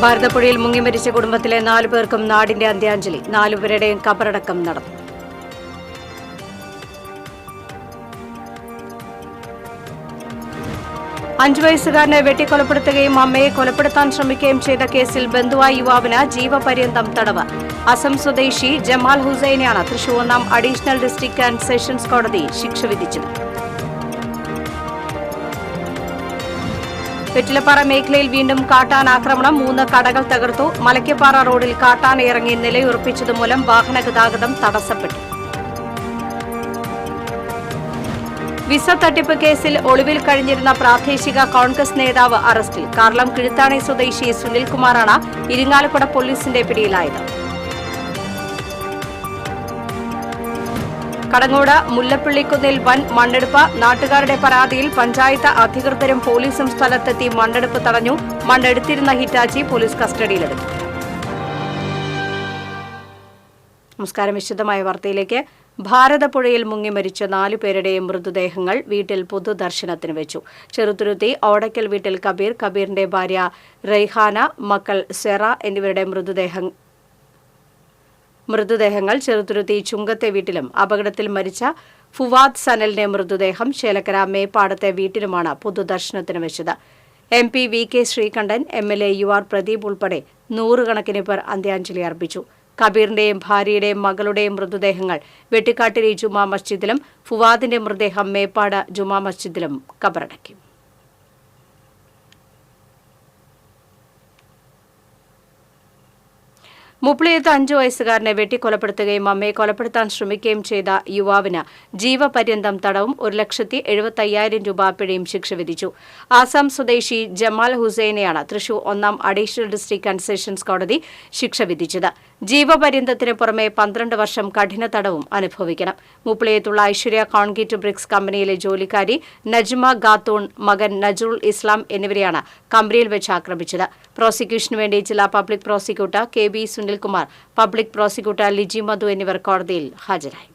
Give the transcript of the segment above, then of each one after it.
ഭാരതപ്പുഴയിൽ മുങ്ങിമരിച്ച കുടുംബത്തിലെ 4 പേർക്കും നാടിന്റെ അന്ത്യാഞ്ജലി. 4 പേരുടെയും കബറടക്കം നടന്നു. അഞ്ചു വയസ്സുകാരനെ വെട്ടിക്കൊലപ്പെടുത്തുകയും അമ്മയെ കൊലപ്പെടുത്താൻ ശ്രമിക്കുകയും ചെയ്ത കേസിൽ ബന്ധുവായ യുവാവിന് ജീവപര്യന്തം തടവ്. അസം സ്വദേശി ജമാൽ ഹുസൈനെയാണ് Thrissur 1 additional district and sessions കോടതി ശിക്ഷ വിധിച്ചത്. വെറ്റിലപ്പാറ മേഖലയിൽ വീണ്ടും കാട്ടാന ആക്രമണം. 3 കടകൾ തകർത്തു. മലയ്ക്കപ്പാറ റോഡിൽ കാട്ടാന ഇറങ്ങി നിലയുറപ്പിച്ചതുമൂലം വാഹന ഗതാഗതം തടസ്സപ്പെട്ടു. വിസ തട്ടിപ്പ് കേസിൽ ഒളിവിൽ കഴിഞ്ഞിരുന്ന പ്രാദേശിക കോൺഗ്രസ് നേതാവ് അറസ്റ്റിൽ. കാർളം കിഴുത്താണി സ്വദേശി സുനിൽകുമാറാണ് ഇരിങ്ങാലക്കുട പോലീസിന്റെ പിടിയിലായത്. കടങ്ങോട് മുല്ലപ്പള്ളിക്കുന്നിൽ വൻ മണ്ണെടുപ്പ്. നാട്ടുകാരുടെ പരാതിയിൽ പഞ്ചായത്ത് അധികൃതരും പോലീസും സ്ഥലത്തെത്തി മണ്ണെടുപ്പ് തടഞ്ഞു. മണ്ണെടുത്തിരുന്ന ഹിറ്റാച്ചി പോലീസ് കസ്റ്റഡിയിലെടുത്തു. നമസ്കാരം. വിശദമായ വാർത്തയിലേക്ക്. ഭാരതപ്പുഴയിൽ മുങ്ങിമരിച്ച 4 പേരുടെയും മൃതദേഹങ്ങൾ വീട്ടിൽ പൊതുദർശനത്തിന് വെച്ചു. ചെറുതുരുത്തി ഓടയ്ക്കൽ വീട്ടിൽ കബീർ, കബീറിന്റെ ഭാര്യ റൈഹാന, മക്കൾ സെറ എന്നിവരുടെ മൃതദേഹങ്ങൾ ചെറുതുരുത്തി ചുങ്കത്തെ വീട്ടിലും അപകടത്തിൽ മരിച്ച ഫുവാദ് സനലിന്റെ മൃതദേഹം ചേലക്കര മേപ്പാടത്തെ വീട്ടിലുമാണ് പൊതുദർശനത്തിന് വെച്ചത്. MP VK Sreekandan, MLA UR Pradeep ഉൾപ്പെടെ 100 കണക്കിന് പേർ അന്ത്യാഞ്ജലി അർപ്പിച്ചു. കബീറിന്റെയും ഭാര്യയുടെയും മകളുടെയും മൃതദേഹങ്ങൾ വെട്ടിക്കാട്ടിരി ജുമാ മസ്ജിദിലും ഫുവാദിന്റെ മൃതദേഹം മേപ്പാട് ജുമാ മസ്ജിദിലും കബറടക്കി. മുപ്ലിയത്ത് 5 വയസ്സുകാരനെ വെട്ടിക്കൊലപ്പെടുത്തുകയും അമ്മയെ കൊലപ്പെടുത്താൻ ശ്രമിക്കുകയും ചെയ്ത യുവാവിന് ജീവപര്യന്തം തടവും 1,75,000 രൂപ പിഴയും ശിക്ഷ വിധിച്ചു. ആസാം സ്വദേശി ജമാൽ ഹുസൈനെയാണ് Thrissur 1 additional district and sessions കോടതി ശിക്ഷ വിധിച്ചത്. ജീവപര്യന്തത്തിന് പുറമെ 12 വർഷം കഠിന തടവും അനുഭവിക്കണം. മുപ്ലിയത്തുള്ള ഐശ്വര്യ കോൺക്രീറ്റ് ബ്രിക്സ് കമ്പനിയിലെ ജോലിക്കാരി നജ്മ ഖാത്തൂൺ, മകൻ നജറുൽ ഇസ്ലാം എന്നിവരെയാണ് കമ്പനിയിൽ വെച്ച് ആക്രമിച്ചത്. പ്രോസിക്യൂഷനു വേണ്ടി ജില്ലാ public prosecutor KB Sunilkumar, public prosecutor Liji Madhu എന്നിവർ കോടതിയിൽ ഹാജരായി.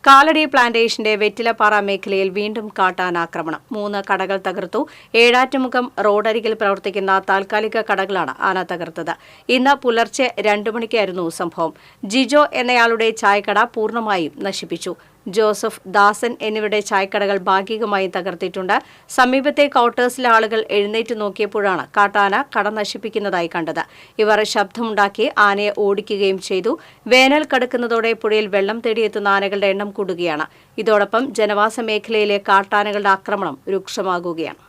കാലടി പ്ലാന്റേഷന്റെ വെറ്റിലപ്പാറ മേഖലയിൽ വീണ്ടും കാട്ടാനാക്രമണം. 3 കടകൾ തകർത്തു. ഏഴാറ്റുമുഖം റോഡരികിൽ പ്രവർത്തിക്കുന്ന താൽക്കാലിക കടകളാണ് ആന തകർത്തത്. ഇന്ന് പുലർച്ചെ 2 മണിക്കായിരുന്നു സംഭവം. ജിജോ എന്നയാളുടെ ചായക്കട പൂർണ്ണമായും നശിപ്പിച്ചു. ജോസഫ്, ദാസൻ എന്നിവരുടെ ചായക്കടകൾ ഭാഗികമായും തകർത്തിട്ടുണ്ട്. സമീപത്തെ ക്വാർട്ടേഴ്സിലെ ആളുകൾ എഴുന്നേറ്റ് നോക്കിയപ്പോഴാണ് കാട്ടാന കട നശിപ്പിക്കുന്നതായി കണ്ടത്. ഇവർ ശബ്ദമുണ്ടാക്കി ആനയെ ഓടിക്കുകയും ചെയ്തു. വേനൽ കടുക്കുന്നതോടെ പുഴയിൽ വെള്ളം തേടിയെത്തുന്ന ആനകളുടെ എണ്ണം കൂടുകയാണ്. ഇതോടൊപ്പം ജനവാസ മേഖലയിലെ കാട്ടാനകളുടെ ആക്രമണം രൂക്ഷമാകുകയാണ്.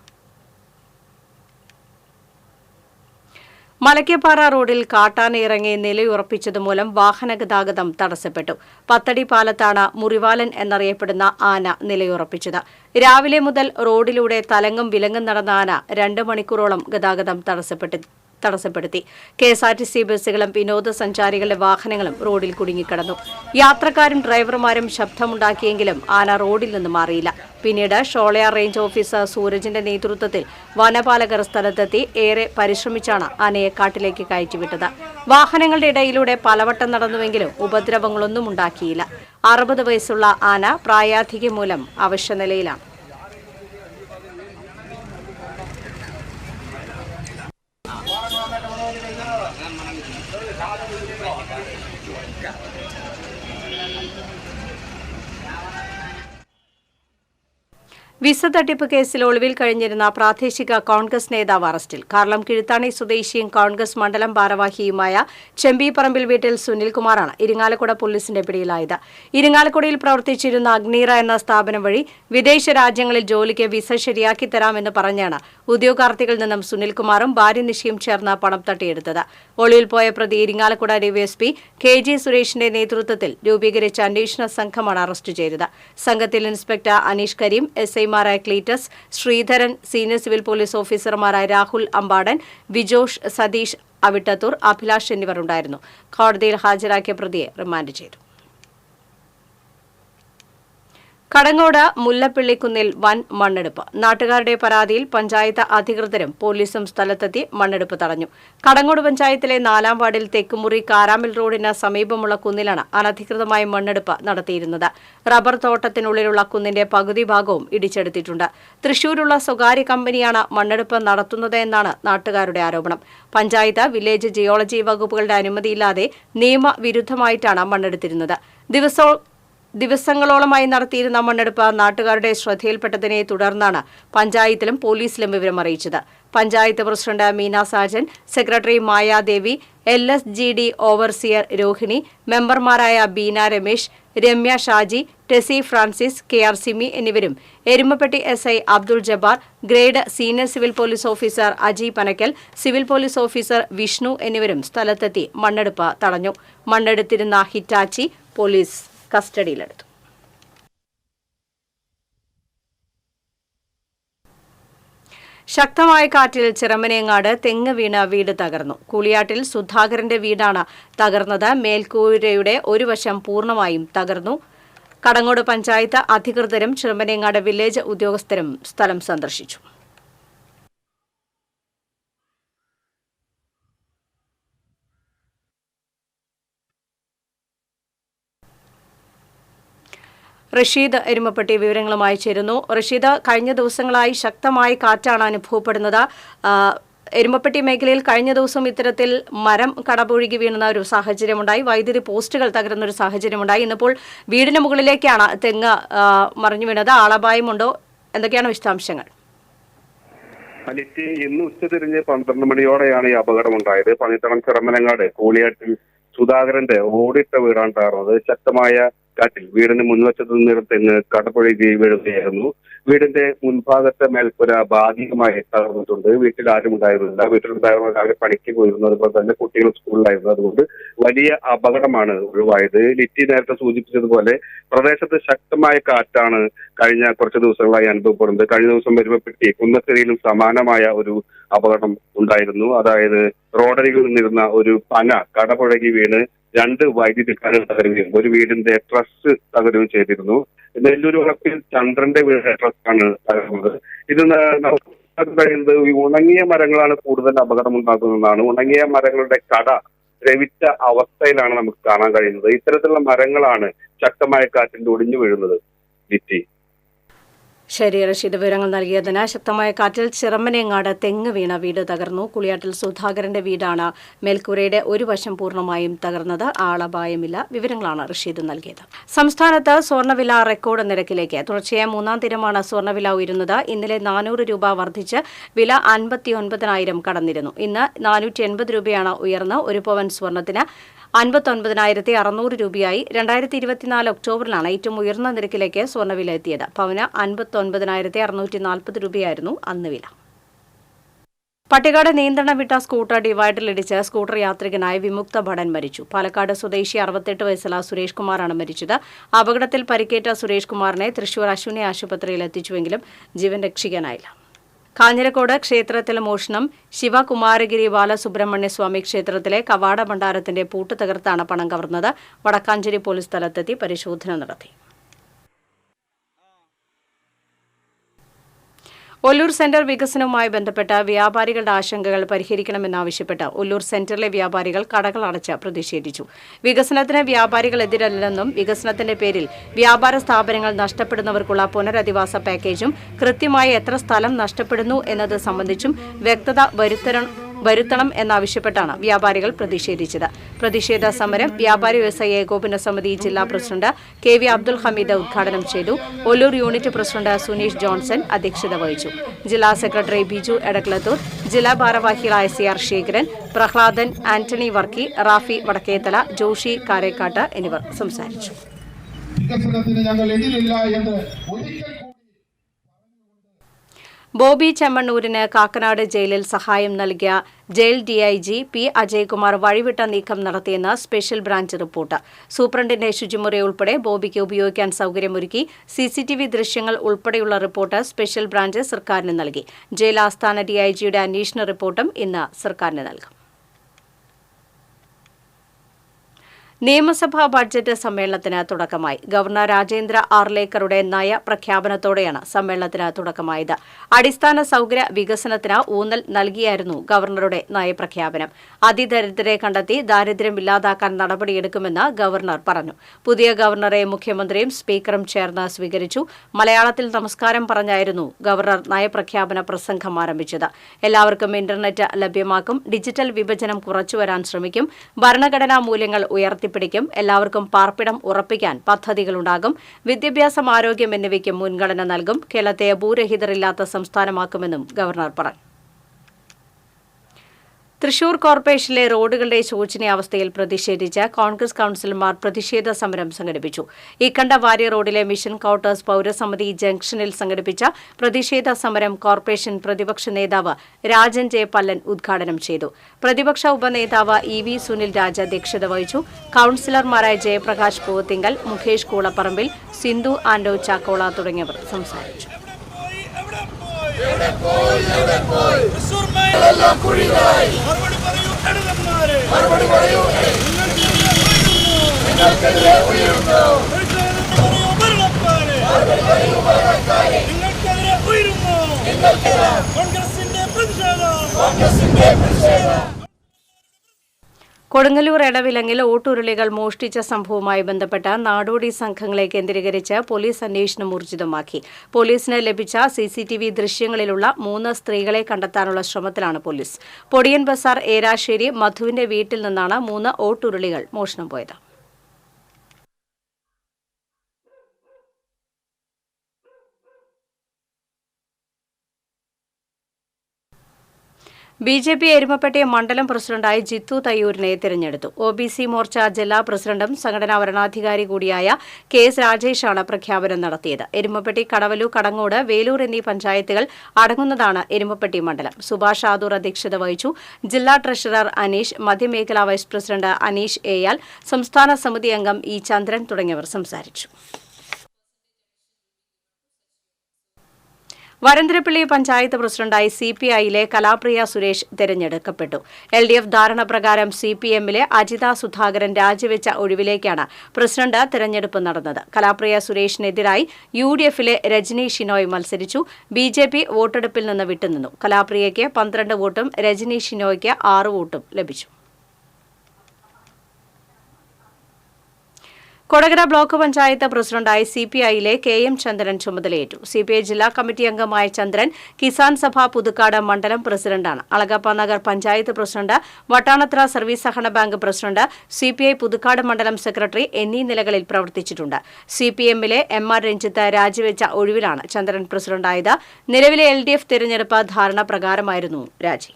മലയ്ക്കപ്പാറ റോഡിൽ കാട്ടാന ഇറങ്ങി നിലയുറപ്പിച്ചതുമൂലം വാഹന ഗതാഗതം തടസ്സപ്പെട്ടു. പത്തടി പാലത്താണ് മുറിവാലൻ എന്നറിയപ്പെടുന്ന ആന നിലയുറപ്പിച്ചത്. രാവിലെ മുതൽ റോഡിലൂടെ തലങ്ങും വിലങ്ങും നടന്ന ആന 2 മണിക്കൂറോളം ഗതാഗതം തടസ്സപ്പെടുത്തി. KSRTC ബസ്സുകളും വിനോദസഞ്ചാരികളുടെ വാഹനങ്ങളും റോഡിൽ കുടുങ്ങിക്കിടന്നു. യാത്രക്കാരും ഡ്രൈവർമാരും ശബ്ദമുണ്ടാക്കിയെങ്കിലും ആന റോഡിൽ നിന്ന് മാറിയില്ല. പിന്നീട് ഷോളയാർ റേഞ്ച് ഓഫീസർ സൂരജിന്റെ നേതൃത്വത്തിൽ വനപാലകർ സ്ഥലത്തെത്തി ഏറെ പരിശ്രമിച്ചാണ് ആനയെ കാട്ടിലേക്ക് കയറ്റിവിട്ടത്. വാഹനങ്ങളുടെ ഇടയിലൂടെ പലവട്ടം നടന്നുവെങ്കിലും ഉപദ്രവങ്ങളൊന്നും ഉണ്ടാക്കിയില്ല. 60 വയസ്സുള്ള ആന പ്രായാധിക്യം മൂലം അവശനിലയിലാണ്. വിസ തട്ടിപ്പ് കേസിൽ ഒളിവിൽ കഴിഞ്ഞിരുന്ന പ്രാദേശിക കോൺഗ്രസ് നേതാവ് അറസ്റ്റിൽ. കാർളം കിഴുത്താണി സ്വദേശിയും കോൺഗ്രസ് മണ്ഡലം ഭാരവാഹിയുമായ ചെമ്പീപ്പറമ്പിൽ വീട്ടിൽ സുനിൽകുമാറാണ് ഇരിങ്ങാലക്കുട പോലീസിന്റെ പിടിയിലായത്. ഇരിങ്ങാലക്കുടയിൽ പ്രവർത്തിച്ചിരുന്ന അഗ്നീറ എന്ന സ്ഥാപനം വഴി വിദേശ രാജ്യങ്ങളിൽ ജോലിക്ക് വിസ ശരിയാക്കി തരാമെന്ന് പറഞ്ഞാണ് ഉദ്യോഗാർത്ഥികളിൽ നിന്നും സുനിൽകുമാറും ഭാര്യ നിഷയും ചേർന്ന് പണം തട്ടിയെടുത്തത്. ഒളിവിൽ പോയ പ്രതി ഇരിങ്ങാലക്കുട DYSP KG സുരേഷിന്റെ നേതൃത്വത്തിൽ രൂപീകരിച്ച അന്വേഷണ സംഘമാണ് അറസ്റ്റ് ചെയ്തത്. സംഘത്തിൽ ഇൻസ്പെക്ടർ അനീഷ് കരീം, SI-മാരായ Cleetus, Sreedharan, senior civil police ഓഫീസർമാരായ രാഹുൽ അമ്പാടൻ, വിജോഷ്, സതീഷ് അവിട്ടത്തൂർ, അഭിലാഷ് എന്നിവർ ഉണ്ടായിരുന്നു. കോടതിയിൽ ഹാജരാക്കിയ പ്രതിയെ റിമാൻഡ് ചെയ്തു. കടങ്ങോട് മുല്ലപ്പിള്ളിക്കുന്നിൽ വൻ മണ്ണെടുപ്പ്. നാട്ടുകാരുടെ പരാതിയിൽ പഞ്ചായത്ത് അധികൃതരും പോലീസും സ്ഥലത്തെത്തി മണ്ണെടുപ്പ് തടഞ്ഞു. കടങ്ങോട് പഞ്ചായത്തിലെ 4-ാം വാർഡിൽ തെക്കുമുറി കാരാമിൽ റോഡിന് സമീപമുള്ള കുന്നിലാണ് അനധികൃതമായി മണ്ണെടുപ്പ് നടത്തിയിരുന്നത്. റബ്ബർ തോട്ടത്തിനുള്ളിലുള്ള കുന്നിന്റെ പകുതി ഭാഗവും ഇടിച്ചെടുത്തിട്ടുണ്ട്. തൃശൂരുള്ള സ്വകാര്യ കമ്പനിയാണ് മണ്ണെടുപ്പ് നടത്തുന്നത് എന്നാണ് നാട്ടുകാരുടെ ആരോപണം. പഞ്ചായത്ത്, വില്ലേജ്, ജിയോളജി വകുപ്പുകളുടെ അനുമതിയില്ലാതെ നിയമവിരുദ്ധമായിട്ടാണ് മണ്ണെടുത്തിരുന്നത്. ദിവസങ്ങളോളമായി നടത്തിയിരുന്ന മണ്ണെടുപ്പ് നാട്ടുകാരുടെ ശ്രദ്ധയിൽപ്പെട്ടതിനെ തുടർന്നാണ് പഞ്ചായത്തിലും പോലീസിലും വിവരം അറിയിച്ചത്. Panchayat president Meena Sajan, secretary Mayadevi, LSGD overseer Rohini, മെമ്പർമാരായ ബീന രമേശ്, രമ്യ ഷാജി, ടെസി ഫ്രാൻസിസ്, KR സിമി എന്നിവരും Erumapetty SI Abdul Jabbar, grade senior civil police officer Aji Panakkal, civil police officer Vishnu എന്നിവരും സ്ഥലത്തെത്തി മണ്ണെടുപ്പ് തടഞ്ഞു. മണ്ണെടുത്തിരുന്ന ഹിറ്റാച്ചി പോലീസ് കസ്റ്റഡിയിലെടുത്തു. ശക്തമായ കാറ്റിൽ ചിറമനേങ്ങാട് തെങ്ങ് വീണ് വീട് തകർന്നു. കൂളിയാട്ടിൽ സുധാകരന്റെ വീടാണ് തകർന്നത്. മേൽക്കൂരയുടെ ഒരു വശം പൂർണ്ണമായും തകർന്നു. കടങ്ങോട് പഞ്ചായത്ത് അധികൃതരും ചിറമനേങ്ങാട് വില്ലേജ് ഉദ്യോഗസ്ഥരും സ്ഥലം സന്ദർശിച്ചു. റഷീദ് എരുമപ്പെട്ടി വിവരങ്ങളുമായി ചേരുന്നു. റഷീദ്, കഴിഞ്ഞ ദിവസങ്ങളായി ശക്തമായ കാറ്റാണ് അനുഭവപ്പെടുന്നത്. എരുമപ്പെട്ടി മേഖലയിൽ കഴിഞ്ഞ ദിവസം ഇത്തരത്തിൽ മരം കടപുഴകി വീണുന്ന ഒരു സാഹചര്യമുണ്ടായി. വൈദ്യുതി പോസ്റ്റുകൾ തകരുന്ന ഒരു സാഹചര്യമുണ്ടായി. ഇന്നിപ്പോൾ വീടിന് മുകളിലേക്കാണ് തെങ്ങ് മറിഞ്ഞു വീണത്. ആളപായമുണ്ടോ? എന്തൊക്കെയാണ് വിശദാംശങ്ങൾ? ഇന്ന് ഉച്ചതിരിഞ്ഞ് 12 മണിയോടെയാണ് ഈ അപകടമുണ്ടായത്. പണിത്തളം ചിറമനങ്ങാട് കൂളിയാട്ടിൽ സുധാകരന്റെ ഓടിട്ട വീടാണ് തകർന്നത്. ശക്തമായ കാറ്റിൽ വീടിന് മുൻവശത്ത് നിന്നിരുന്ന തെങ്ങ് കടപുഴകി വീഴുകയായിരുന്നു. വീടിന്റെ മുൻഭാഗത്തെ മേൽപ്പുര ഭാഗികമായി തകർന്നിട്ടുണ്ട്. വീട്ടിൽ ആരും ഉണ്ടായിരുന്നില്ല. വീട്ടിലുണ്ടായിരുന്ന രാവിലെ പണിക്ക് പോയിരുന്നു. അതുപോലെ തന്നെ കുട്ടികൾ സ്കൂളിലായിരുന്നു. അതുകൊണ്ട് വലിയ അപകടമാണ് ഒഴിവായത്. ലിറ്റി നേരത്തെ സൂചിപ്പിച്ചതുപോലെ പ്രദേശത്ത് ശക്തമായ കാറ്റാണ് കഴിഞ്ഞ കുറച്ച് ദിവസങ്ങളായി അനുഭവപ്പെടുന്നത്. കഴിഞ്ഞ ദിവസം എരുമപ്പെട്ടി കുന്നശ്ശേരിയിലും സമാനമായ ഒരു അപകടം ഉണ്ടായിരുന്നു. അതായത് റോഡരികിൽ നിന്നിരുന്ന ഒരു പന കടപുഴകി വീണ് 2 വൈദ്യുതിക്കാരുകൾ തകരുകയും ഒരു വീടിന്റെ ട്രസ് തകരുകയും ചെയ്തിരുന്നു. നെല്ലൂർ വളപ്പിൽ ചന്ദ്രന്റെ വീടിന്റെ ട്രസ്സാണ് തകർന്നത്. ഇത് നമുക്ക് കഴിയുന്നത് ഉണങ്ങിയ മരങ്ങളാണ് കൂടുതൽ അപകടമുണ്ടാക്കുന്നതാണ്. ഉണങ്ങിയ മരങ്ങളുടെ കട ദ്രവിച്ച അവസ്ഥയിലാണ് നമുക്ക് കാണാൻ കഴിയുന്നത്. ഇത്തരത്തിലുള്ള മരങ്ങളാണ് ശക്തമായ കാറ്റിൽ ഒടിഞ്ഞു വീഴുന്നത്. ശരി റഷീദ്, വിവരങ്ങൾ നൽകിയതിന്. ശക്തമായ കാറ്റിൽ ചിറമനേങ്ങാട് തെങ്ങ് വീണ വീട് തകർന്നു. കുളിയാട്ടിൽ സുധാകരന്റെ വീടാണ് മേൽക്കൂരയുടെ ഒരു വശം പൂർണ്ണമായും തകർന്നത്. ആളപായമില്ല. വിവരങ്ങളാണ് റഷീദ് നൽകിയത്. സംസ്ഥാനത്ത് സ്വർണ്ണവില റെക്കോർഡ് നിരക്കിലേക്ക്. തുടർച്ചയായ 3-ാം ദിനമാണ് സ്വർണ്ണവില ഉയരുന്നത്. ഇന്നലെ 400 രൂപ വർദ്ധിച്ച് വില 59,000 കടന്നിരുന്നു. ഇന്ന് 480 രൂപയാണ് ഉയർന്ന് ഒരു പവൻ സ്വർണ്ണത്തിന് 59,600 രൂപയായി. 2024 ഒക്ടോബറിലാണ് ഏറ്റവും ഉയർന്ന നിരക്കിലേക്ക് സ്വർണ്ണവില എത്തിയത്. പവന് 59,640 രൂപയായിരുന്നു അന്ന് വില. പട്ടിക്കാട് നിയന്ത്രണം വിട്ട സ്കൂട്ടർ ഡിവൈഡറിലിടിച്ച് സ്കൂട്ടർ യാത്രികനായ വിമുക്ത ഭടൻ മരിച്ചു. പാലക്കാട് സ്വദേശി 68 വയസ്സുള്ള സുരേഷ് കുമാറാണ് മരിച്ചത്. അപകടത്തിൽ പരിക്കേറ്റ സുരേഷ് കുമാറിനെ തൃശൂർ അശ്വിനി ആശുപത്രിയിൽ എത്തിച്ചുവെങ്കിലും ജീവൻ രക്ഷിക്കാനായില്ല. കാഞ്ഞിരക്കോട് ക്ഷേത്രത്തിൽ മോഷണം. ശിവകുമാരഗിരി ബാലസുബ്രഹ്മണ്യ സ്വാമി ക്ഷേത്രത്തിലെ കവാട ഭണ്ഡാരത്തിന്റെ പൂട്ട് തകർത്താണ് പണം കവർന്നത്. വടക്കാഞ്ചേരി പോലീസ് സ്ഥലത്തെത്തി പരിശോധന നടത്തി. ഒല്ലൂർ സെന്റർ വികസനവുമായി ബന്ധപ്പെട്ട വ്യാപാരികളുടെ ആശങ്കകൾ പരിഹരിക്കണമെന്നാവശ്യപ്പെട്ട് ഒല്ലൂർ സെന്ററിലെ വ്യാപാരികൾ കടകൾ അടച്ച് പ്രതിഷേധിച്ചു. വികസനത്തിന് വ്യാപാരികൾ എതിരല്ലെന്നും വികസനത്തിന്റെ പേരിൽ വ്യാപാര സ്ഥാപനങ്ങൾ നഷ്ടപ്പെടുന്നവർക്കുള്ള പുനരധിവാസ പാക്കേജും കൃത്യമായി എത്ര സ്ഥലം നഷ്ടപ്പെടുന്നു എന്നത് സംബന്ധിച്ചും വ്യക്തത വരുത്തണം എന്നാവശ്യപ്പെട്ടാണ് വ്യാപാരികൾ പ്രതിഷേധിച്ചത്. പ്രതിഷേധ സമരം വ്യാപാരി വ്യവസായ ഏകോപന സമിതി ജില്ലാ പ്രസിഡന്റ് KV അബ്ദുൽ ഹമീദ് ഉദ്ഘാടനം ചെയ്തു. Ollur unit president Suneesh Johnson അധ്യക്ഷത വഹിച്ചു. ജില്ലാ സെക്രട്ടറി ബിജു എടക്ലത്തൂർ, ജില്ലാ ഭാരവാഹികളായ CR ശേഖരൻ, പ്രഹ്ലാദൻ, ആന്റണി വർക്കി, റാഫി വടക്കേത്തല, ജോഷി കാരേക്കാട്ട് എന്നിവർ സംസാരിച്ചു. ബോബി ചെമ്മണ്ണൂരിന് കാക്കനാട് ജയിലിൽ സഹായം നൽകിയ ജയിൽ DIG P അജയ്കുമാർ വഴിവിട്ട നീക്കം നടത്തിയെന്ന് സ്പെഷ്യൽ ബ്രാഞ്ച് റിപ്പോർട്ട്. സൂപ്രണ്ടിന്റെ ശുചിമുറി ഉൾപ്പെടെ ബോബിക്ക് ഉപയോഗിക്കാൻ സൗകര്യമൊരുക്കി. CCTV ദൃശ്യങ്ങൾ ഉൾപ്പെടെയുള്ള റിപ്പോർട്ട് സ്പെഷ്യൽ ബ്രാഞ്ച് സർക്കാരിന് നൽകി. ജയിൽ ആസ്ഥാന DIGയുടെ അന്വേഷണ റിപ്പോർട്ടും ഇന്ന് സർക്കാരിന് നൽകും. നിയമസഭാ ബഡ്ജറ്റ് സമ്മേളനത്തിന് തുടക്കമായി. ഗവർണർ രാജേന്ദ്ര ആർലേക്കറുടെ നയ പ്രഖ്യാപനത്തോടെയാണ് സമ്മേളനത്തിന് തുടക്കമായത്. അടിസ്ഥാന സൌകര്യ വികസനത്തിന് ഊന്നൽ നൽകിയായിരുന്നു ഗവർണറുടെ നയപ്രഖ്യാപനം. അതിദരിദ്രരെ കണ്ടെത്തി ദാരിദ്ര്യം ഇല്ലാതാക്കാൻ നടപടിയെടുക്കുമെന്ന് ഗവർണർ പറഞ്ഞു. പുതിയ ഗവർണറെ മുഖ്യമന്ത്രിയും സ്പീക്കറും ചേർന്ന് സ്വീകരിച്ചു. മലയാളത്തിൽ നമസ്കാരം പറഞ്ഞായിരുന്നു ഗവർണർ നയപ്രഖ്യാപന പ്രസംഗം ആരംഭിച്ചത്. എല്ലാവർക്കും ഇന്റർനെറ്റ് ലഭ്യമാക്കും, ഡിജിറ്റൽ വിഭജനം കുറച്ചുവരാൻ ശ്രമിക്കും, ഭരണഘടനാ മൂല്യങ്ങൾ ഉയർത്തിപ്പിടിക്കും, എല്ലാവർക്കും പാർപ്പിടം ഉറപ്പിക്കാൻ പദ്ധതികളുണ്ടാകും, വിദ്യാഭ്യാസം, ആരോഗ്യം എന്നിവയ്ക്ക് മുൻഗണന നൽകും, കേരളത്തെ ഭൂരഹിതരില്ലാത്ത സംസ്ഥാനമാക്കുമെന്നും ഗവർണർ പറഞ്ഞു. തൃശൂർ കോർപ്പറേഷനിലെ റോഡുകളുടെ ശോചനീയാവസ്ഥയിൽ പ്രതിഷേധിച്ച് കോൺഗ്രസ് കൌൺസിലർമാർ പ്രതിഷേധ സമരം സംഘടിപ്പിച്ചു. ഇക്കണ്ടവാരി റോഡിലെ മിഷൻ ക്വാർട്ടേഴ്സ് പൌരസമിതി ജംഗ്ഷനിൽ സംഘടിപ്പിച്ച പ്രതിഷേധ സമരം കോർപ്പറേഷൻ പ്രതിപക്ഷ നേതാവ് രാജൻ ജെ പല്ലൻ ഉദ്ഘാടനം ചെയ്തു. പ്രതിപക്ഷ ഉപനേതാവ് ഇ വി സുനിൽ രാജ് അധ്യക്ഷത വഹിച്ചു. കൌൺസിലർമാരായ ജയപ്രകാശ് പൂവത്തിങ്കൽ, മുഖേഷ് കൂളപ്പറമ്പിൽ, സിന്ധു ആൻഡോ ചാക്കോള തുടങ്ങിയവർ സംസാരിച്ചു. കൊടുങ്ങല്ലൂർ എടവിലങ്ങിൽ ഓട്ടുരുളികൾ മോഷ്ടിച്ച സംഭവവുമായി ബന്ധപ്പെട്ട് നാടോടി സംഘങ്ങളെ കേന്ദ്രീകരിച്ച് പോലീസ് അന്വേഷണം ഊർജിതമാക്കി. പോലീസിന് ലഭിച്ച സിസിടിവി ദൃശ്യങ്ങളിലുള്ള 3 സ്ത്രീകളെ കണ്ടെത്താനുള്ള ശ്രമത്തിലാണ് പോലീസ്. പൊടിയൻ ബസാർ ഏരാശ്ശേരി മധുവിന്റെ വീട്ടിൽ നിന്നാണ് 3 ഓട്ടുരുളികൾ മോഷണം പോയത്. ബി.ജെ.പി. എരുമപ്പെട്ടി മണ്ഡലം പ്രസിഡന്റായി ജിത്തു തയ്യൂരിനെ തിരഞ്ഞെടുത്തു. ഒ.ബി.സി. മോർച്ച ജില്ലാ പ്രസിഡന്റും സംഘടനാ വരണാധികാരി കൂടിയായ കെ എസ് രാജേഷാണ് പ്രഖ്യാപനം നടത്തിയത്. എരുമപ്പെട്ടി, കടവലു, കടങ്ങോട്, വേലൂർ എന്നീ പഞ്ചായത്തുകൾ അടങ്ങുന്നതാണ് എരുമപ്പെട്ടി മണ്ഡലം. സുഭാഷ് ആദൂർ അധ്യക്ഷത വഹിച്ചു. ജില്ലാ ട്രഷറർ അനീഷ്, മധ്യമേഖലാ വൈസ് പ്രസിഡന്റ് അനീഷ് എയാൽ, സംസ്ഥാന സമിതി അംഗം ഇ ചന്ദ്രൻ തുടങ്ങിയവർ സംസാരിച്ചു. വരന്തരപ്പള്ളി പഞ്ചായത്ത് പ്രസിഡന്റായി സിപിഐയിലെ കലാപ്രിയ സുരേഷ് തെരഞ്ഞെടുക്കപ്പെട്ടു. എൽഡിഎഫ് ധാരണപ്രകാരം സിപിഎമ്മിലെ അജിത സുധാകരൻ രാജിവെച്ച ഒഴിവിലേക്കാണ് പ്രസിഡന്റ് തെരഞ്ഞെടുപ്പ് നടന്നത്. കലാപ്രിയ സുരേഷിനെതിരായി യുഡിഎഫിലെ രജനി ഷിനോയ് മത്സരിച്ചു. ബിജെപി വോട്ടെടുപ്പിൽ നിന്ന് വിട്ടുനിന്നു. കലാപ്രിയയ്ക്ക് 12 വോട്ടും രജനി ഷിനോയ്ക്ക് 6 വോട്ടും ലഭിച്ചു. കൊടകര ബ്ലോക്ക് പഞ്ചായത്ത് പ്രസിഡന്റായി സിപിഐയിലെ കെ എം ചന്ദ്രൻ ചുമതലയേറ്റു. സിപിഐ ജില്ലാ കമ്മിറ്റി അംഗമായ ചന്ദ്രൻ കിസാൻ സഭ പുതുക്കാട് മണ്ഡലം പ്രസിഡന്റാണ്. അളഗപ്പ നഗർ പഞ്ചായത്ത് പ്രസിഡന്റ്, വട്ടാണത്ര സർവീസ് സഹകരണ ബാങ്ക് പ്രസിഡന്റ്, സിപിഐ പുതുക്കാട് മണ്ഡലം സെക്രട്ടറി എന്നീ നിലകളിൽ പ്രവർത്തിച്ചിട്ടുണ്ട്. സിപിഎമ്മിലെ എം.ആർ. രഞ്ജിത്ത് രാജിവെച്ച ഒഴിവിലാണ് ചന്ദ്രൻ പ്രസിഡന്റായത്. നിലവിലെ എൽഡിഎഫ് തെരഞ്ഞെടുപ്പ് ധാരണ പ്രകാരമായിരുന്നു രാജി.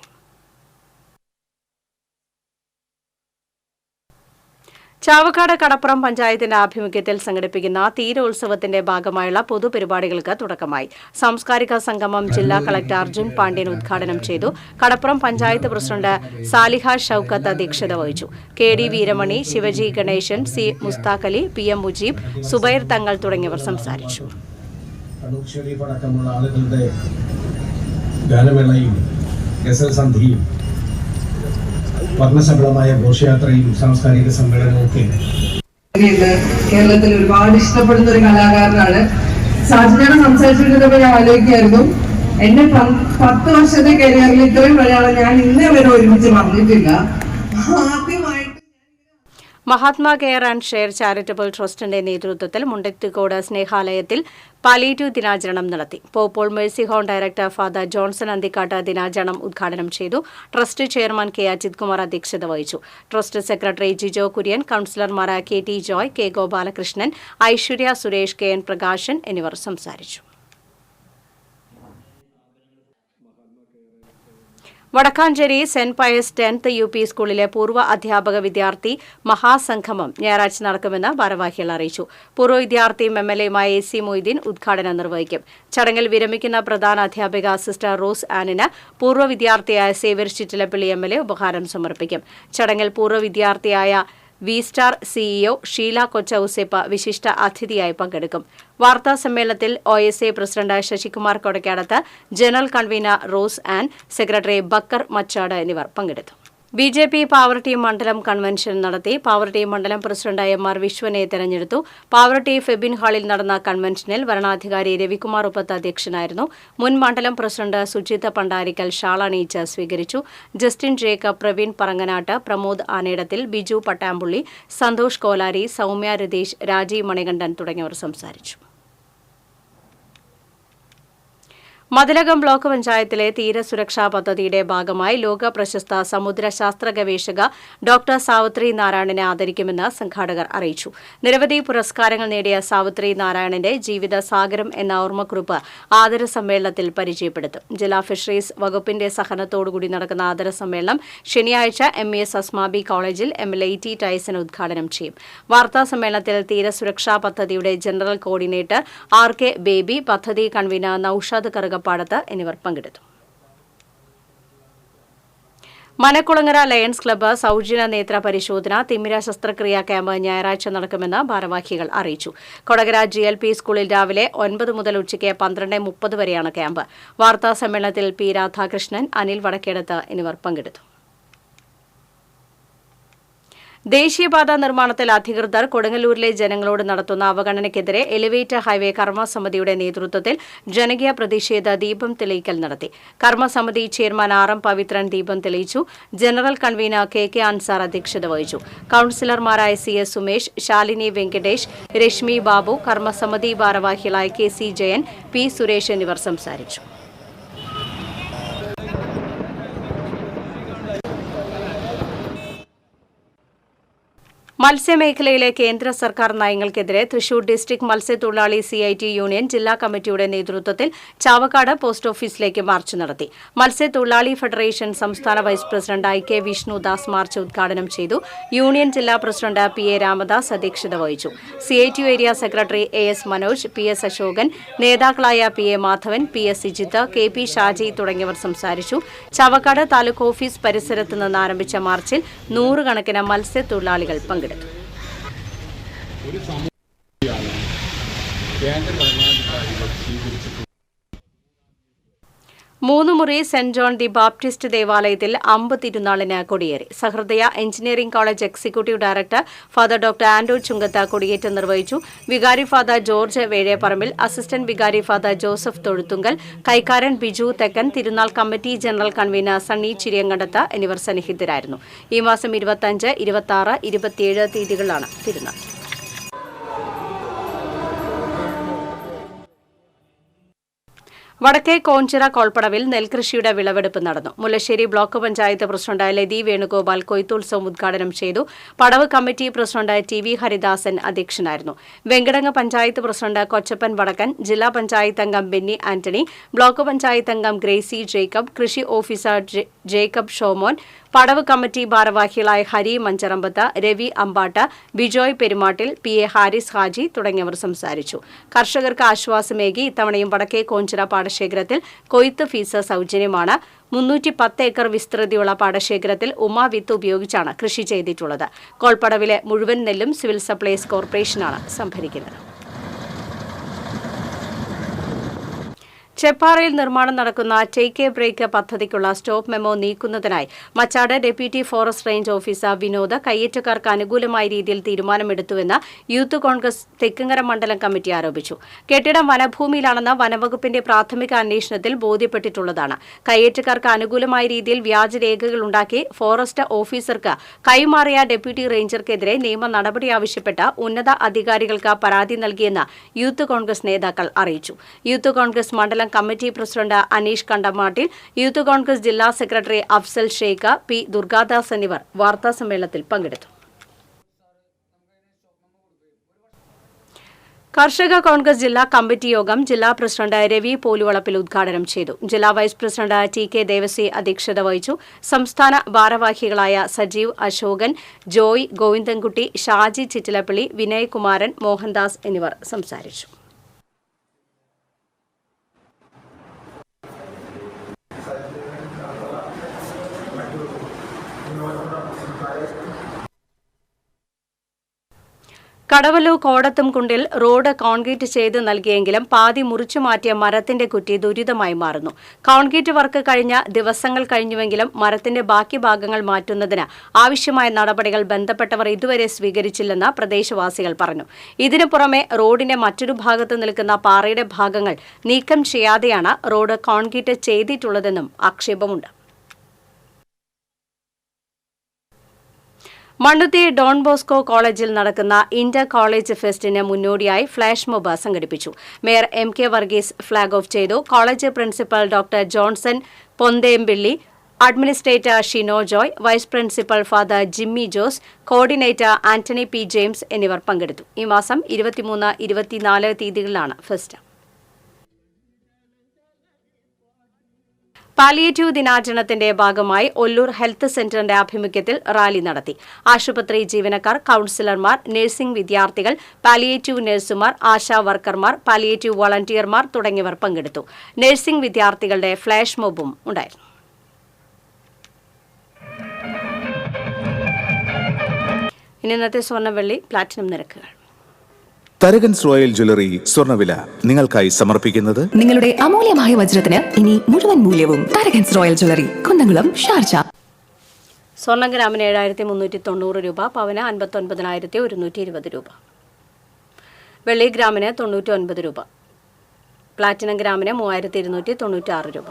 ചാവക്കാട് കടപ്പുറം പഞ്ചായത്തിന്റെ ആഭിമുഖ്യത്തിൽ സംഘടിപ്പിക്കുന്ന തീരോത്സവത്തിന്റെ ഭാഗമായുള്ള പൊതുപരിപാടികൾക്ക് തുടക്കമായി. സാംസ്കാരിക സംഗമം ജില്ലാ കളക്ടർ അർജുൻ പാണ്ഡ്യൻ ഉദ്ഘാടനം ചെയ്തു. കടപ്പുറം പഞ്ചായത്ത് പ്രസിഡന്റ് സാലിഹ ഷൌക്കത്ത് അധ്യക്ഷത വഹിച്ചു. K D Veeramani, Sivaji Ganesan, C Mushtaq Ali, P M Mujeeb, Zubair Thangal തുടങ്ങിയവർ സംസാരിച്ചു. വർണ്ണശബളമായ ഘോഷയാത്രയും സാംസ്കാരിക സമ്മേളനവും ഒക്കെ കേരളത്തിൽ ഒരുപാട് ഇഷ്ടപ്പെടുന്ന ഒരു കലാകാരനാണ്. സാജനോട് സംസാരിച്ചിരുന്നപ്പോൾ ഞാൻ ആലോചിക്കായിരുന്നു, എന്റെ 10 വർഷത്തെ കരിയറിൽ ഇത്രയും മലയാളം ഞാൻ ഇന്നേ വരെ ഒരുമിച്ച് പറഞ്ഞിട്ടില്ല. ആദ്യമായിട്ട് Mahatma care and share charitable ട്രസ്റ്റിന്റെ നേതൃത്വത്തിൽ മുണ്ടത്തിക്കോട് സ്നേഹാലയത്തിൽ പാലിയേറ്റീവ് ദിനാചരണം നടത്തി. Pope Paul mercy home director father Johnson Anthikkad ദിനാചരണം ഉദ്ഘാടനം ചെയ്തു. Trust chairman K Ajith Kumar അധ്യക്ഷത വഹിച്ചു. ട്രസ്റ്റ് സെക്രട്ടറി ജിജോ കുര്യൻ, കൌൺസിലർമാരായ K T Joy, K Gopalakrishnan, Aishwarya Suresh, K N Prakashan എന്നിവർ സംസാരിച്ചു. Vadakkanchery saint Pius 10th UP സ്കൂളിലെ പൂർവ്വ അധ്യാപക വിദ്യാർത്ഥി മഹാസംഗമം ഞായറാഴ്ച നടക്കുമെന്ന് ഭാരവാഹികൾ അറിയിച്ചു. പൂർവ്വ വിദ്യാർത്ഥിയും എംഎൽഎയുമായ AC മൊയ്തീൻ ഉദ്ഘാടനം നിർവഹിക്കും. ചടങ്ങിൽ വിരമിക്കുന്ന പ്രധാന അധ്യാപിക സിസ്റ്റർ റോസ് ആനിന് പൂർവ്വ വിദ്യാർത്ഥിയായ സേവ്യർ ചിറ്റിലപ്പള്ളി MLA ഉപഹാരം സമർപ്പിക്കും. ചടങ്ങിൽ പൂർവ്വ വിദ്യാർത്ഥിയായ V-Star CEO ഷീല കൊച്ചൌസേപ്പ വിശിഷ്ട അതിഥിയായി പങ്കെടുക്കും. വാർത്താ സമ്മേളനത്തിൽ OSA president Sasikumar Kodakkadath, general convener Rose Ann, secretary Bakkar Machad എന്നിവർ പങ്കെടുത്തു. BJP പാവർട്ടി മണ്ഡലം കൺവെൻഷൻ നടത്തി. പാവർട്ടി മണ്ഡലം പ്രസിഡന്റ് MR വിശ്വനെ തെരഞ്ഞെടുത്തു. പാവർട്ടി ഫെബിൻ ഹാളിൽ നടന്ന കൺവെൻഷനിൽ വരണാധികാരി രവികുമാർ ഉപ്പത്ത് അധ്യക്ഷനായിരുന്നു. മുൻ മണ്ഡലം പ്രസിഡന്റ് സുജിത് പണ്ടാരിക്കൽ ഷാൾ അണിയിച്ച് സ്വീകരിച്ചു. ജസ്റ്റിൻ ജേക്കബ്, പ്രവീൺ പറങ്ങനാട്ട്, പ്രമോദ് ആനേടത്തിൽ, ബിജു പട്ടാമ്പുള്ളി, സന്തോഷ് കോലാരി, സൗമ്യ രതീഷ്, രാജീവ് മണികണ്ഠൻ തുടങ്ങിയവർ സംസാരിച്ചു. മതിലകം ബ്ലോക്ക് പഞ്ചായത്തിലെ തീരസുരക്ഷാ പദ്ധതിയുടെ ഭാഗമായി ലോക പ്രശസ്ത സമുദ്ര ശാസ്ത്ര ഗവേഷക ഡോക്ടർ സാവിത്രി നാരായണനെ ആദരിക്കുമെന്ന് സംഘാടകർ അറിയിച്ചു. നിരവധി പുരസ്കാരങ്ങൾ നേടിയ സാവിത്രി നാരായണന്റെ ജീവിത സാഗരം എന്ന ഓർമ്മക്കുറിപ്പ് ആദര സമ്മേളനത്തിൽ പരിചയപ്പെടുത്തും. ജില്ലാ ഫിഷറീസ് വകുപ്പിന്റെ സഹകരണത്തോടുകൂടി നടക്കുന്ന ആദര സമ്മേളനം ശനിയാഴ്ച MES അസ്മാബി കോളേജിൽ MLA T. ടൈസൺ ഉദ്ഘാടനം ചെയ്യും. വാർത്താ സമ്മേളനത്തിൽ തീരസുരക്ഷാ പദ്ധതിയുടെ ജനറൽ കോർഡിനേറ്റർ RK ബേബി, പദ്ധതി കൺവീനർ നൌഷാദ് കറുകപ്പാടത്ത് എന്നിവർ പങ്കെടുത്തു. മനക്കുളങ്ങര ലയൺസ് ക്ലബ്ബ് സൌജന്യ നേത്ര പരിശോധന തിമിര ശസ്ത്രക്രിയാ ക്യാമ്പ് ഞായറാഴ്ച നടക്കുമെന്ന് ഭാരവാഹികൾ അറിയിച്ചു. കൊടകര GLP സ്കൂളിൽ രാവിലെ 9 മുതൽ ഉച്ചയ്ക്ക് 12:30 വരെയാണ് ക്യാമ്പ്. വാർത്താ സമ്മേളനത്തിൽ P. രാധാകൃഷ്ണൻ, അനിൽ വടക്കേടത്ത് എന്നിവർ പങ്കെടുത്തു. ദേശീയപാത നിർമ്മാണത്തിൽ അധികൃതർ കൊടുങ്ങല്ലൂരിലെ ജനങ്ങളോട് നടത്തുന്ന അവഗണനയ്ക്കെതിരെ എലിവേറ്റർ ഹൈവേ കർമ്മസമിതിയുടെ നേതൃത്വത്തിൽ ജനകീയ പ്രതിഷേധ ദീപം തെളിയിക്കൽ നടത്തി. കർമ്മസമിതി ചെയർമാൻ RM പവിത്രൻ ദീപം തെളിയിച്ചു. ജനറൽ കൺവീനർ KK അൻസാർ അധ്യക്ഷത വഹിച്ചു. കൌൺസിലർമാരായ CS സുമേഷ്, ശാലിനി വെങ്കടേഷ്, രശ്മി ബാബു, കർമ്മസമിതി ഭാരവാഹികളായ KC ജയൻ, P. സുരേഷ് എന്നിവർ സംസാരിച്ചു. മത്സ്യമേഖലയിലെ കേന്ദ്ര സർക്കാർ നയങ്ങൾക്കെതിരെ തൃശൂർ ഡിസ്ട്രിക്ട് മത്സ്യത്തൊഴിലാളി CIT യൂണിയൻ ജില്ലാ കമ്മിറ്റിയുടെ നേതൃത്വത്തിൽ ചാവക്കാട് പോസ്റ്റ് ഓഫീസിലേക്ക് മാർച്ച് നടത്തി. മത്സ്യത്തൊഴിലാളി ഫെഡറേഷൻ സംസ്ഥാന vice president IK Vishnudas march ഉദ്ഘാടനം ചെയ്തു. യൂണിയൻ ജില്ലാ പ്രസിഡന്റ് PA രാമദാസ് അധ്യക്ഷത വഹിച്ചു. CIT area secretary AS Manoj, PS Ashokan, നേതാക്കളായ PA Madhavan, PS Sijith, KP Shaji തുടങ്ങിയവർ സംസാരിച്ചു. ചാവക്കാട് താലൂക്ക് ഓഫീസ് പരിസരത്ത് നിന്ന് ആരംഭിച്ച മാർച്ചിൽ 100 കണക്കിന് മത്സ്യത്തൊഴിലാളികൾ പങ്കെടുത്തു. Moonnumuri saint John the Baptist ദേവാലയത്തിൽ അമ്പ് തിരുനാളിന് കൊടിയേറി. Sahrudaya engineering college executive director father doctor Andrew Chunkath കൊടിയേറ്റം നിർവഹിച്ചു. വികാരി ഫാദർ ജോർജ് വേഴേപ്പറമ്പിൽ, അസിസ്റ്റന്റ് വികാരി ഫാദർ ജോസഫ് തൊഴുത്തുങ്കൽ, കൈക്കാരൻ ബിജു തെക്കൻ, തിരുനാൾ committee general convener Sunny Chiriyankandath എന്നിവർ സന്നിഹിതരായിരുന്നു. ഈ മാസം 25, 26, 27 തീയതികളിലാണ് തിരുനാൾ. വടക്കേ കോഞ്ചിറ കോൾപ്പടവിൽ നെൽകൃഷിയുടെ വിളവെടുപ്പ് നടന്നു. മുല്ലശ്ശേരി ബ്ലോക്ക് പഞ്ചായത്ത് പ്രസിഡന്റ് ലതി വേണുഗോപാൽ കൊയ്ത്തുത്സവം ഉദ്ഘാടനം ചെയ്തു. പടവ് കമ്മിറ്റി പ്രസിഡന്റ് TV ഹരിദാസൻ അധ്യക്ഷനായിരുന്നു. വെങ്കടങ്ങ് പഞ്ചായത്ത് പ്രസിഡന്റ് കൊച്ചപ്പൻ വടക്കൻ, ജില്ലാ പഞ്ചായത്ത് അംഗം ബെന്നി ആന്റണി, ബ്ലോക്ക് പഞ്ചായത്ത് അംഗം ഗ്രേസി ജേക്കബ്, കൃഷി ഓഫീസർ ജേക്കബ് ഷോമോൻ, പടവ് കമ്മിറ്റി ഭാരവാഹികളായ ഹരി മഞ്ചറമ്പത്ത്, രവി അമ്പാട്ട്, ബിജോയ് പെരുമാട്ടിൽ, PA ഹാരിസ് ഹാജി തുടങ്ങിയവർ സംസാരിച്ചു. കർഷകർക്ക് ആശ്വാസമേകി ഇത്തവണയും വടക്കേ കോഞ്ചിറ പാടശേഖരത്തിൽ കൊയ്ത്ത് ഫീസ് സൌജന്യമാണ്. 310 ഏക്കർ വിസ്തൃതിയുള്ള പാടശേഖരത്തിൽ വിത്ത് ഉപയോഗിച്ചാണ് കൃഷി ചെയ്തിട്ടുള്ളത്. കോൾപ്പടവിലെ മുഴുവൻ നെല്ലും സിവിൽ സപ്ലൈസ് കോർപ്പറേഷനാണ് സംഭരിക്കുന്നത്. ചെപ്പാറയിൽ നിർമ്മാണം നടക്കുന്ന ടേക്ക് എ ബ്രേക്ക് പദ്ധതിക്കുള്ള സ്റ്റോപ്പ് മെമ്മോ നീക്കുന്നതിനായി Machad deputy forest range officer Vinod കയ്യേറ്റക്കാർക്ക് അനുകൂലമായ രീതിയിൽ തീരുമാനമെടുത്തുവെന്ന് യൂത്ത് കോൺഗ്രസ് തെക്കുംകര മണ്ഡലം കമ്മിറ്റി ആരോപിച്ചു. കെട്ടിടം വനഭൂമിയിലാണെന്ന് വനവകുപ്പിന്റെ പ്രാഥമിക അന്വേഷണത്തിൽ ബോധ്യപ്പെട്ടിട്ടുള്ളതാണ്. കയ്യേറ്റക്കാർക്ക് അനുകൂലമായ രീതിയിൽ വ്യാജരേഖകൾ ഉണ്ടാക്കി ഫോറസ്റ്റ് ഓഫീസർക്ക് കൈമാറിയ ഡെപ്യൂട്ടി റേഞ്ചർക്കെതിരെ നിയമ നടപടി ആവശ്യപ്പെട്ട് ഉന്നത അധികാരികൾക്ക് പരാതി നൽകിയെന്ന് യൂത്ത് കോൺഗ്രസ് നേതാക്കൾ അറിയിച്ചു. യൂത്ത് കോൺഗ്രസ് മണ്ഡലം committee president Aneesh Kandamattil, youth Congress ജില്ലാ സെക്രട്ടറി അഫ്സൽ ഷെയ്ഖ്, P. ദുർഗാദാസ് എന്നിവർ വാർത്താസമ്മേളനത്തിൽ പങ്കെടുത്തു. കർഷക കോൺഗ്രസ് ജില്ലാ കമ്മിറ്റി യോഗം ജില്ലാ പ്രസിഡന്റ് രവി പോലുവളപ്പിൽ ഉദ്ഘാടനം ചെയ്തു. ജില്ലാ വൈസ് പ്രസിഡന്റ് TK ദേവസി അധ്യക്ഷത വഹിച്ചു. സംസ്ഥാന ഭാരവാഹികളായ സജീവ്, അശോകൻ, ജോയ്, ഗോവിന്ദൻകുട്ടി, ഷാജി ചിറ്റിലപ്പള്ളി, വിനയ് കുമാരൻ, മോഹൻദാസ് എന്നിവർ സംസാരിച്ചു. കടവല്ലൂർ കോടത്തുംകുണ്ടിൽ റോഡ് കോൺക്രീറ്റ് ചെയ്ത് നൽകിയെങ്കിലും പാതി മുറിച്ചു മാറ്റിയ മരത്തിന്റെ കുറ്റി ദുരിതമായി മാറുന്നു. കോൺക്രീറ്റ് വർക്ക് കഴിഞ്ഞ ദിവസങ്ങൾ കഴിഞ്ഞുവെങ്കിലും മരത്തിന്റെ ബാക്കി ഭാഗങ്ങൾ മാറ്റുന്നതിന് ആവശ്യമായ നടപടികൾ ബന്ധപ്പെട്ടവർ ഇതുവരെ സ്വീകരിച്ചില്ലെന്ന് പ്രദേശവാസികൾ പറഞ്ഞു. ഇതിനു പുറമെ റോഡിന്റെ മറ്റൊരു ഭാഗത്ത് നിൽക്കുന്ന പാറയുടെ ഭാഗങ്ങൾ നീക്കം ചെയ്യാതെയാണ് റോഡ് കോൺക്രീറ്റ് ചെയ്തിട്ടുള്ളതെന്നും ആക്ഷേപമുണ്ട്. മണ്ണുത്തി ഡോൺ ബോസ്കോ കോളേജിൽ നടക്കുന്ന ഇന്റർ കോളേജ് ഫെസ്റ്റിന് മുന്നോടിയായി ഫ്ലാഷ് മോബ് സംഘടിപ്പിച്ചു. Mayor MK Varghese flag off ചെയ്തു. College principal doctor Johnson Ponthempilly, administrator Shino Joy, vice principal father Jimmy Jose, coordinator Antony P. James എന്നിവർ പങ്കെടുത്തു. ഈ മാസം 23, 24 തീയതികളിലാണ് ഫെസ്റ്റ്. പാലിയേറ്റീവ് ദിനാചരണത്തിന്റെ ഭാഗമായി ഒല്ലൂർ ഹെൽത്ത് സെന്ററിന്റെ ആഭിമുഖ്യത്തിൽ റാലി നടത്തി. ആശുപത്രി ജീവനക്കാർ, കൌൺസിലർമാർ, നഴ്സിംഗ് വിദ്യാർത്ഥികൾ, പാലിയേറ്റീവ് നഴ്സുമാർ, ആശാ വർക്കർമാർ, പാലിയേറ്റീവ് വോളണ്ടിയർമാർ തുടങ്ങിയവർ പങ്കെടുത്തു. നഴ്സിംഗ് വിദ്യാർത്ഥികളുടെ ഫ്ലാഷ് മോബും ഉണ്ടായിരുന്നു. ഇന്നത്തെ സ്വർണ്ണ-വെള്ളി പ്ലാറ്റിനം നിരക്കുകൾ. തരകൻസ് റോയൽ ജ്വല്ലറി സ്വർണ്ണവില നിങ്ങൾക്കായി സമർപ്പിക്കുന്നത് നിങ്ങളുടെ അമൂല്യമായ വജ്രത്തിന് ഇനി മുഴുവൻ മൂല്യവും Tharakans royal jewellery, Kunnamkulam, Sharjah. സ്വർണ്ണം ഗ്രാമിന് 7,390 രൂപ, പവന് 59,120 രൂപ, വെള്ളി ഗ്രാമിന് 99 രൂപ, പ്ലാറ്റിനം ഗ്രാമിന് 3,296 രൂപ.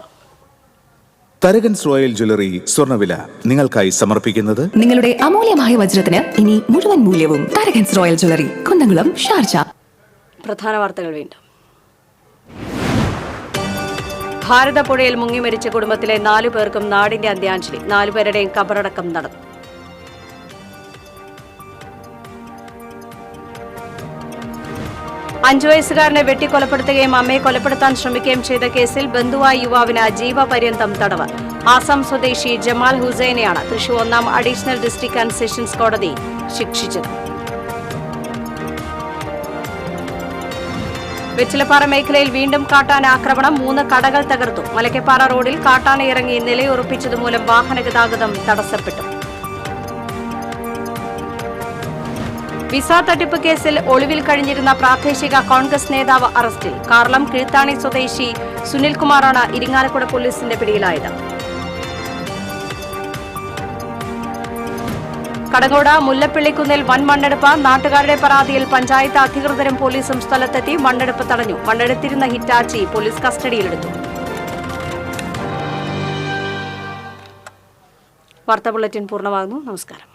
തരകൻസ് റോയൽ ജ്വല്ലറി സ്വർണ്ണവില നിങ്ങൾക്കായി സമർപ്പിക്കുന്നത് നിങ്ങളുടെ അമൂല്യമായ വജ്രത്തിന് ഇനി മുഴുവൻ മൂല്യവും Tharakans royal jewellery, Kunnamkulam, Sharjah. പ്രധാന വാർത്തകൾ വീണ്ടും. ഭാരതപ്പുഴയിൽ മുങ്ങി മരിച്ച കുടുംബത്തിലെ 4 പേർക്കും നാടിന്റെ അന്ത്യാഞ്ജലി. 4 പേരുടെയും കബറടക്കം നടന്നു. അഞ്ചു വയസ്സുകാരനെ വെട്ടിക്കൊലപ്പെടുത്തുകയും അമ്മയെ കൊലപ്പെടുത്താൻ ശ്രമിക്കുകയും ചെയ്ത കേസിൽ ബന്ധുവായ യുവാവിന് ജീവപര്യന്തം തടവ്. ആസാം സ്വദേശി ജമാൽ ഹുസൈനെയാണ് തൃശൂർ 1-ാം അഡീഷണൽ ഡിസ്ട്രിക്ട് ആൻഡ് സെഷൻസ് കോടതി ശിക്ഷിച്ചത്. വെറ്റിലപ്പാറ മേഖലയിൽ വീണ്ടും കാട്ടാന ആക്രമണം. 3 കടകൾ തകർത്തു. മലക്കപ്പാറ റോഡിൽ കാട്ടാന ഇറങ്ങി നിലയുറപ്പിച്ചതുമൂലം വാഹനഗതാഗതം തടസ്സപ്പെട്ടു. വിസ തട്ടിപ്പ് കേസിൽ ഒളിവിൽ കഴിഞ്ഞിരുന്ന പ്രാദേശിക കോൺഗ്രസ് നേതാവ് അറസ്റ്റിൽ. കാർളം കിഴുത്താണി സ്വദേശി സുനിൽകുമാറാണ് ഇരിങ്ങാലക്കുട പോലീസിന്റെ പിടിയിലായത്. കടങ്ങോട് മുല്ലപ്പള്ളിക്കുന്നിൽ വൻ മണ്ണെടുപ്പ്. നാട്ടുകാരുടെ പരാതിയിൽ പഞ്ചായത്ത് അധികൃതരും പോലീസും സ്ഥലത്തെത്തി മണ്ണെടുപ്പ് തടഞ്ഞു. മണ്ണെടുത്തിരുന്ന ഹിറ്റാച്ചി പോലീസ് കസ്റ്റഡിയിലെടുത്തു. വാർത്താ ബുള്ളറ്റിൻ പൂർണ്ണമാകുന്നു. നമസ്കാരം.